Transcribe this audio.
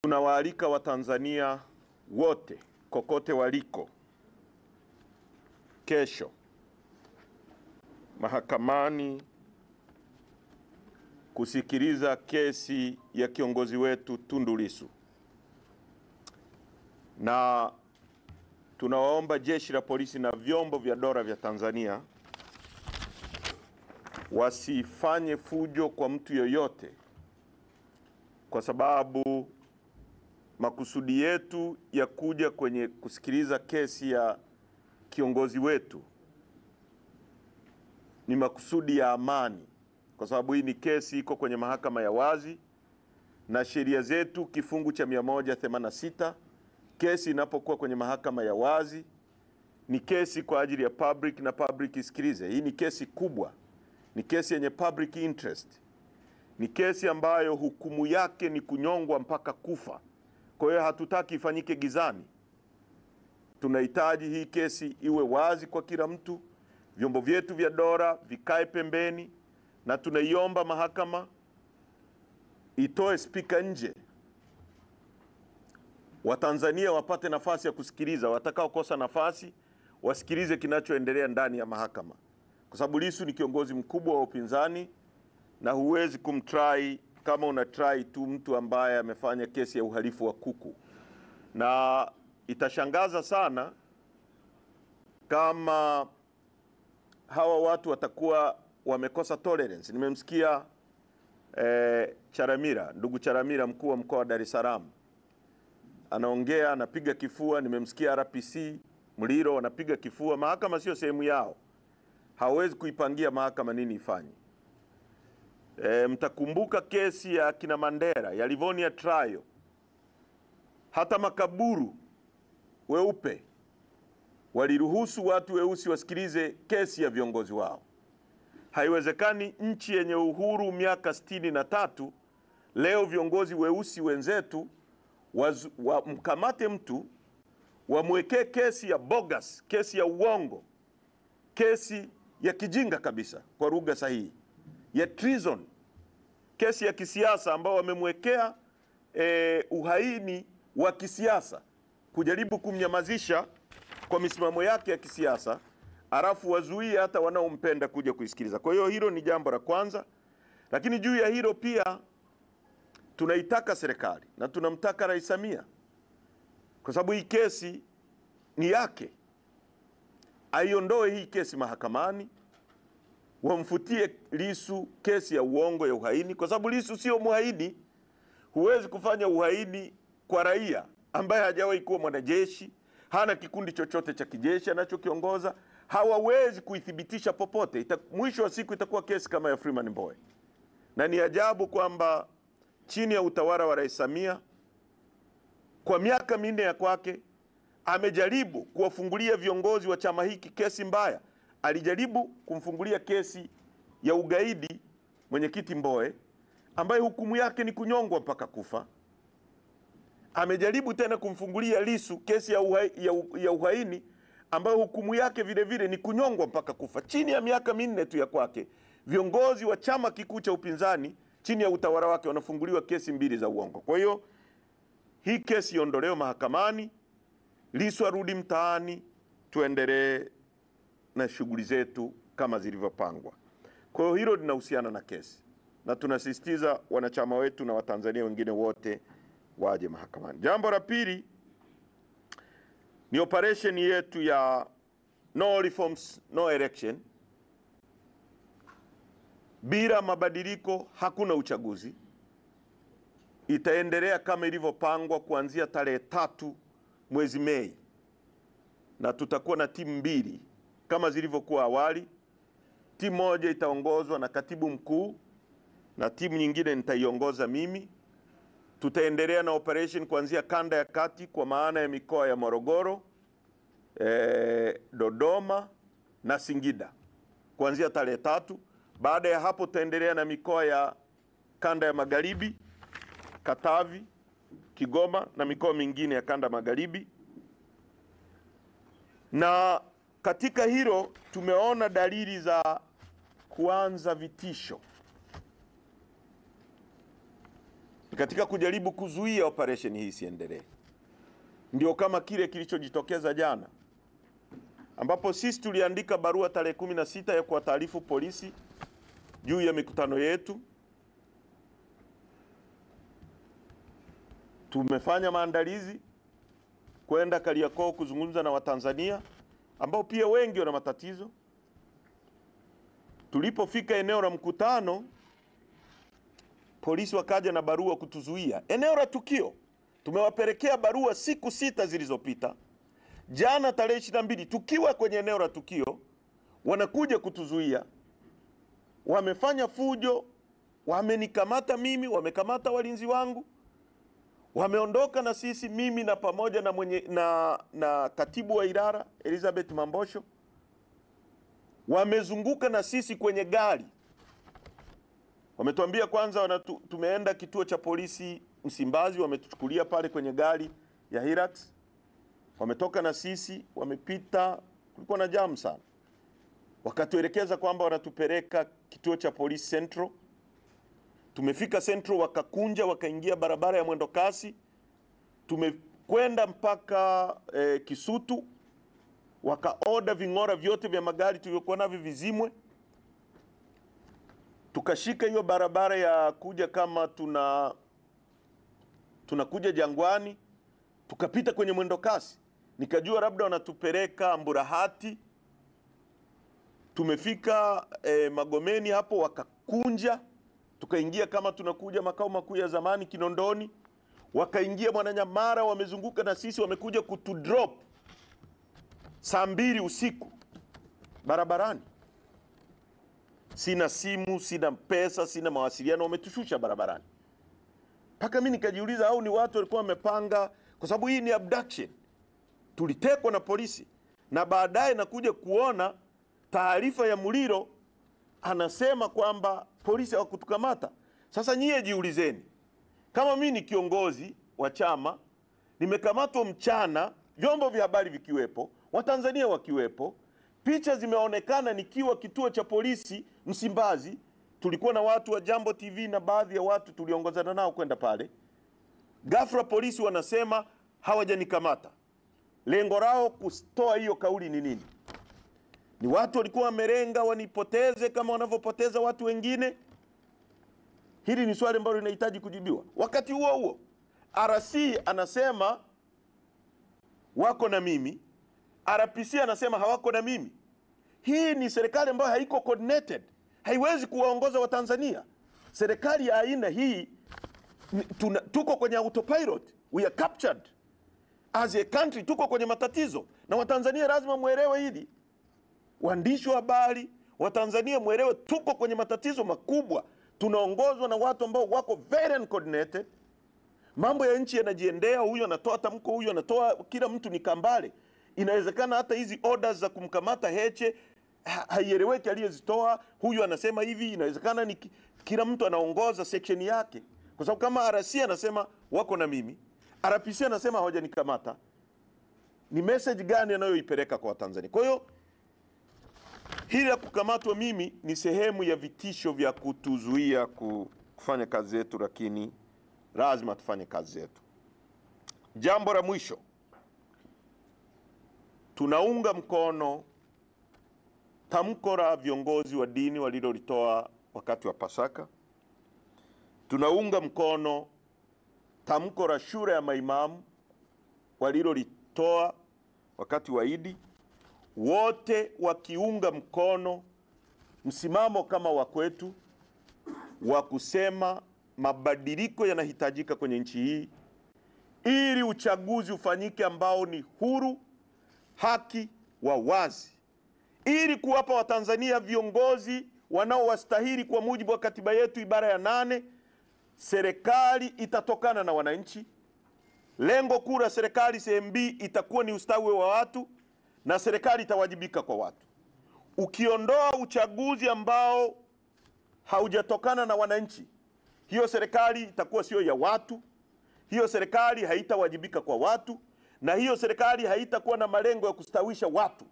Tunawaalika Watanzania wote kokote waliko kesho mahakamani kusikiliza kesi ya kiongozi wetu Tundu Lissu. Na tunawaomba jeshi la polisi na vyombo vya dola vya Tanzania wasifanye fujo kwa mtu yoyote, kwa sababu makusudi yetu ya kuja kwenye kusikiliza kesi ya kiongozi wetu ni makusudi ya amani, kwa sababu hii ni kesi iko kwenye mahakama ya wazi, na sheria zetu kifungu cha 186, kesi inapokuwa kwenye mahakama ya wazi ni kesi kwa ajili ya public na public isikilize. Hii ni kesi kubwa, ni kesi yenye public interest, ni kesi ambayo hukumu yake ni kunyongwa mpaka kufa. Kwa hiyo hatutaki ifanyike gizani. Tunahitaji hii kesi iwe wazi kwa kila mtu, vyombo vyetu vya dola vikae pembeni, na tunaiomba mahakama itoe spika nje, Watanzania wapate nafasi ya kusikiliza. Watakao kosa nafasi wasikilize kinachoendelea ndani ya mahakama, kwa sababu Lissu ni kiongozi mkubwa wa upinzani, na huwezi kumtry kama unatry tu mtu ambaye amefanya kesi ya uhalifu wa kuku. Na itashangaza sana kama hawa watu watakuwa wamekosa tolerance. Nimemsikia Charamira, ndugu Charamira, mkuu wa mkoa wa Dar es Salaam, anaongea, anapiga kifua. Nimemsikia RPC Mliro anapiga kifua. Mahakama sio sehemu yao, hawezi kuipangia mahakama nini ifanye. Mtakumbuka kesi ya kina Mandela ya Livonia trial, hata makaburu weupe waliruhusu watu weusi wasikilize kesi ya viongozi wao. Haiwezekani nchi yenye uhuru miaka 63 leo viongozi weusi wenzetu mkamate mtu wamwekee kesi ya bogus, kesi ya uongo, kesi ya kijinga kabisa kwa lugha sahihi, ya treason, kesi ya kisiasa ambao wamemwekea uhaini wa kisiasa, kujaribu kumnyamazisha kwa misimamo yake ya kisiasa, alafu wazuie hata wanaompenda kuja kuisikiliza. Kwa hiyo hilo ni jambo la kwanza. Lakini juu ya hilo pia tunaitaka serikali na tunamtaka Rais Samia, kwa sababu hii kesi ni yake, aiondoe hii kesi mahakamani, wamfutie Lissu kesi ya uongo ya uhaini, kwa sababu Lissu sio muhaini. Huwezi kufanya uhaini kwa raia ambaye hajawahi kuwa mwanajeshi, hana kikundi chochote cha kijeshi anachokiongoza. Hawawezi kuithibitisha popote. Mwisho wa siku itakuwa kesi kama ya Freeman Mbowe. Na ni ajabu kwamba chini ya utawala wa Rais Samia kwa miaka 4 ya kwake amejaribu kuwafungulia viongozi wa chama hiki kesi mbaya. Alijaribu kumfungulia kesi ya ugaidi mwenyekiti Mbowe ambaye hukumu yake ni kunyongwa mpaka kufa. Amejaribu tena kumfungulia Lissu kesi ya uhaini ambayo hukumu yake vile vile ni kunyongwa mpaka kufa. Chini ya miaka 4 tu ya kwake, viongozi wa chama kikuu cha upinzani chini ya utawala wake wanafunguliwa kesi 2 za uongo. Kwa hiyo hii kesi iondolewe mahakamani, Lissu arudi mtaani, tuendelee na shughuli zetu kama zilivyopangwa. Kwa hiyo hilo linahusiana na kesi, na tunasisitiza wanachama wetu na Watanzania wengine wote waje mahakamani. Jambo la pili ni operation yetu ya no reforms no election. Bila mabadiliko hakuna uchaguzi. Itaendelea kama ilivyopangwa kuanzia tarehe 3 mwezi Mei, na tutakuwa na timu 2 kama zilivyokuwa awali. Timu moja itaongozwa na katibu mkuu na timu nyingine nitaiongoza mimi. Tutaendelea na operation kuanzia kanda ya kati, kwa maana ya mikoa ya Morogoro, Dodoma na Singida kuanzia tarehe 3. Baada ya hapo tutaendelea na mikoa ya kanda ya magharibi, Katavi, Kigoma na mikoa mingine ya kanda magharibi. Na katika hilo tumeona dalili za kuanza vitisho. katika kujaribu kuzuia operation hii isiendelee. Ndio kama kile kilichojitokeza jana, ambapo sisi tuliandika barua tarehe 16 ya kuwataarifu polisi juu ya mikutano yetu. Tumefanya maandalizi kwenda Kariakoo kuzungumza na Watanzania ambao pia wengi wana matatizo. Tulipofika eneo la mkutano, polisi wakaja na barua kutuzuia eneo la tukio. Tumewapelekea barua siku 6 zilizopita. Jana tarehe 22 tukiwa kwenye eneo la tukio, wanakuja kutuzuia. Wamefanya fujo, wamenikamata mimi, wamekamata walinzi wangu, wameondoka na sisi, mimi na pamoja na katibu wa idara Elizabeth Mambosho. Wamezunguka na sisi kwenye gari. Wametuambia kwanza tumeenda kituo cha polisi Msimbazi, wametuchukulia pale kwenye gari ya Hilux. Wametoka na sisi, wamepita, kulikuwa na jam sana. Wakatuelekeza kwamba wanatupeleka kituo cha polisi Central. Tumefika Central, wakakunja, wakaingia barabara ya mwendo kasi. Tumekwenda mpaka Kisutu, wakaoda ving'ora vyote vya magari tulivyokuwa navyo vizimwe. Tukashika hiyo barabara ya kuja kama tunakuja Jangwani, tukapita kwenye mwendo kasi. Nikajua labda wanatupeleka Mburahati. Tumefika Magomeni hapo, wakakunja, tukaingia kama tunakuja makao makuu ya zamani Kinondoni. Wakaingia Mwananyamara, wamezunguka na sisi, wamekuja kutudrop saa 2 usiku barabarani. Sina simu, sina pesa, sina mawasiliano, wametushusha barabarani. Paka mimi nikajiuliza, au ni watu walikuwa wamepanga, kwa sababu hii ni abduction. Tulitekwa na polisi, na baadaye nakuja kuona taarifa ya Muliro anasema kwamba polisi hawakutukamata. Sasa nyie jiulizeni, kama mimi ni kiongozi wa chama, nimekamatwa mchana, vyombo vya habari vikiwepo, Watanzania wakiwepo, picha zimeonekana nikiwa kituo cha polisi Msimbazi, tulikuwa na watu wa Jambo TV na baadhi ya watu tuliongozana nao kwenda pale. Ghafla polisi wanasema hawajanikamata. Lengo lao kutoa hiyo kauli ni nini? Ni watu walikuwa wamelenga wanipoteze kama wanavyopoteza watu wengine? Hili ni swali ambalo linahitaji kujibiwa. Wakati huo huo, RC anasema wako na mimi, RPC anasema hawako na mimi. Hii ni serikali ambayo haiko coordinated. Haiwezi kuwaongoza Watanzania. Serikali ya aina hii tuko kwenye autopilot. We are captured as a country, tuko kwenye matatizo. Na Watanzania lazima muelewe hili. Waandishi wa habari, Watanzania muelewe, tuko kwenye matatizo makubwa. Tunaongozwa na watu ambao wako very uncoordinated. Mambo ya nchi yanajiendea, huyu anatoa tamko, huyu anatoa, kila mtu ni kambale. Inawezekana hata hizi orders za kumkamata Heche haieleweki aliyezitoa. Huyu anasema hivi, inawezekana ni kila mtu anaongoza section yake. Kwa sababu kama RC anasema wako na mimi, RPC anasema hawajanikamata, ni message gani anayoipeleka kwa Tanzania? Kwa hiyo hili la kukamatwa mimi ni sehemu ya vitisho vya kutuzuia kufanya kazi yetu, lakini lazima tufanye kazi yetu. Jambo la mwisho, tunaunga mkono tamko la viongozi wa dini walilolitoa wakati wa Pasaka. Tunaunga mkono tamko la shura ya maimamu walilolitoa wakati wa Idi, wote wakiunga mkono msimamo kama wa kwetu wa kusema mabadiliko yanahitajika kwenye nchi hii ili uchaguzi ufanyike ambao ni huru, haki, wa wazi, ili kuwapa Watanzania viongozi wanaowastahili kwa mujibu wa katiba yetu ibara ya 8. Serikali itatokana na wananchi. Lengo kuu la serikali sehemu B itakuwa ni ustawi wa watu, na serikali itawajibika kwa watu. Ukiondoa uchaguzi ambao haujatokana na wananchi, hiyo serikali itakuwa sio ya watu, hiyo serikali haitawajibika kwa watu, na hiyo serikali haitakuwa na malengo ya kustawisha watu.